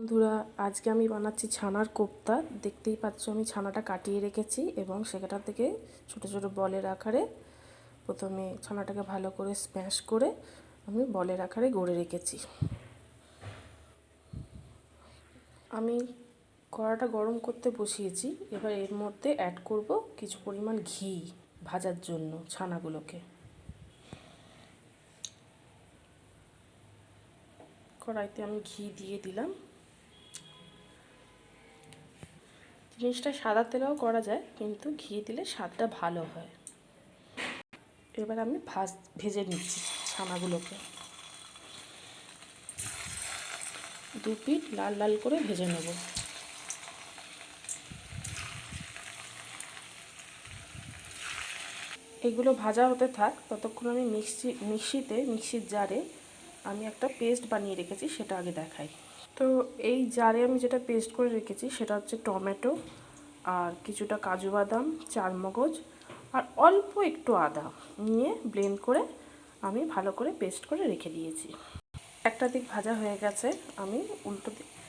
বন্ধুরা, আজকে আমি বানাচ্ছি ছানার কোপ্তা। দেখতেই পাচ্ছ আমি ছানাটা কাটিয়ে রেখেছি এবং সেখান থেকে ছোট ছোট বলের আকারে প্রথমে ছানাটাকে ভালো করে স্ম্যাশ করে আমি বলের আকারে গড়ে রেখেছি। আমি কড়াটা গরম করতে বসিয়েছি। এবার এর মধ্যে অ্যাড করব কিছু পরিমাণ ঘি ভাজার জন্য ছানাগুলোকে। কড়াইতে আমি ঘি দিয়ে দিলাম। জিনিসটা সাদা তেলেও করা যায়, কিন্তু ঘি দিলে স্বাদটা ভালো হয়। এবার আমি ভেজে নিচ্ছি ছানাগুলোকে। দু পিঠ লাল লাল করে ভেজে নেব। এগুলো ভাজা হতে থাক, ততক্ষণ আমি মিক্সির জারে আমি একটা পেস্ট বানিয়ে রেখেছি, সেটা আগে দেখাই। তো এই জারে আমি যেটা পেস্ট করে রেখেছি সেটা হচ্ছে টমেটো আর কিছুটা কাজু বাদাম, চারমগজ আর অল্প একটু আদা নিয়ে ব্লেন্ড করে আমি ভালো করে পেস্ট করে রেখে দিয়েছি। একটা দিক ভাজা হয়ে গেছে, আমি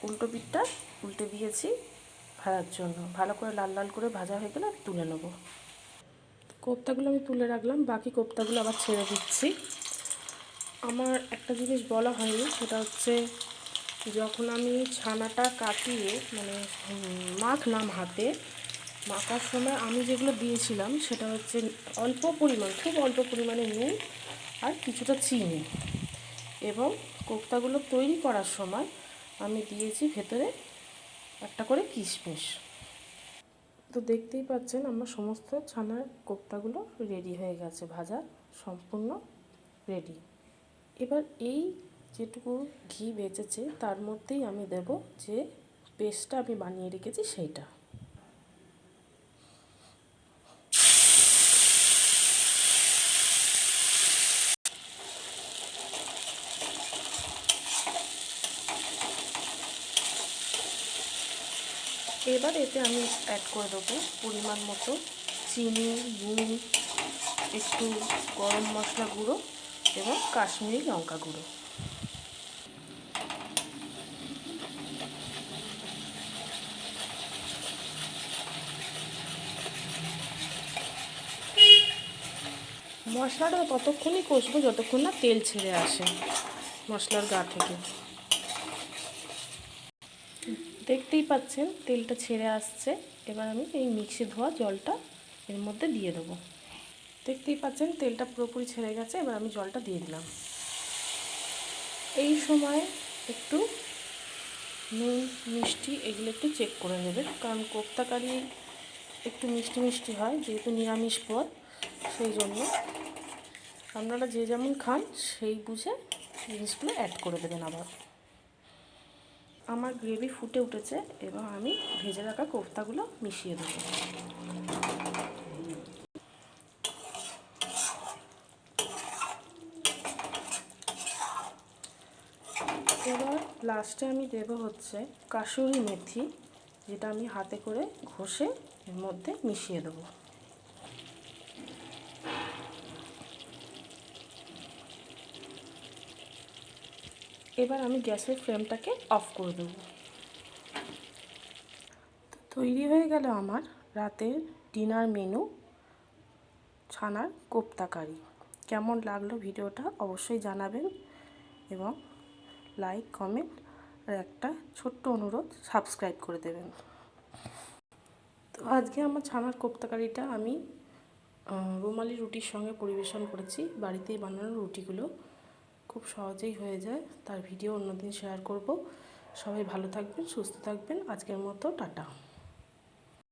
উল্টো পিঠটা উল্টে দিয়েছি ভাজার জন্য। ভালো করে লাল লাল করে ভাজা হয়ে গেলে আমি তুলে নেব। কোপ্তাগুলো আমি তুলে রাখলাম, বাকি কোপ্তাগুলো আবার ছেড়ে দিচ্ছি। আমার একটা জিনিস বলা হয়নি, সেটা হচ্ছে যখন আমি ছানাটা কাটিয়ে মাখলাম হাতে, মাখার সময় আমি যেগুলো দিয়েছিলাম সেটা হচ্ছে খুব অল্প পরিমাণে নুন আর কিছুটা চিনি, এবং কোপ্তাগুলো তৈরি করার সময় আমি দিয়েছি ভেতরে একটা করে কিশমিশ। তো দেখতেই পাচ্ছেন আমার সমস্ত ছানার কোপ্তাগুলো রেডি হয়ে গেছে, ভাজা সম্পূর্ণ রেডি। এবার এই যেটুকু ঘি বেঁচেছে তার মধ্যেই আমি দেব যে পেস্টটা আমি বানিয়ে রেখেছি সেইটা। এবার এতে আমি অ্যাড করে দেবো পরিমাণ মতো চিনি, নুন, একটু গরম মশলা গুঁড়ো এবং কাশ্মীরি লঙ্কা গুঁড়ো। মশলাটা ততক্ষণই কষবো যতক্ষণ না তেল ছেড়ে আসে মশলার গা থেকে। দেখতেই পাচ্ছেন তেলটা ছেড়ে আসছে। এবার আমি এই মিক্সি ধোয়া জলটা এর মধ্যে দিয়ে দেবো। দেখতেই পাচ্ছেন তেলটা পুরোপুরি ছেড়ে গেছে, এবার আমি জলটা দিয়ে দিলাম। এই সময় একটু নুন, মিষ্টি এগুলো একটু চেক করে নেবেন, কারণ কোপ্তা কারি একটু মিষ্টি মিষ্টি হয়, যেহেতু নিরামিষ পদ, সেই জন্য আপনারা যে যেমন খান সেই বুঝে জিনিসগুলো অ্যাড করে দেবেন। আবার আমার গ্রেভি ফুটে উঠেছে, এবার আমি ভেজে রাখা কোপ্তাগুলো মিশিয়ে দেবো। এবার লাস্টে আমি দেবো হচ্ছে কাসুরি মেথি, যেটা আমি হাতে করে ঘষে এর মধ্যে মিশিয়ে দেবো। এবার আমি গ্যাসের ফ্লেমটাকে অফ করে দেবো। তৈরি হয়ে গেল আমার রাতের ডিনার মেনু, ছানার কোপ্তা কারি। কেমন লাগলো ভিডিওটা অবশ্যই জানাবেন, এবং লাইক, কমেন্ট আর একটা ছোট্ট অনুরোধ, সাবস্ক্রাইব করে দেবেন। তো আজকে আমার ছানার কোপ্তা কারিটা আমি রুমালি রুটির সঙ্গে পরিবেশন করেছি। বাড়িতেই বানানো রুটিগুলো খুব সহজেই হয়ে যায়, তার ভিডিও অন্যদিন শেয়ার করব। সবাই ভালো থাকবেন, সুস্থ থাকবেন। আজকের মতো টাটা।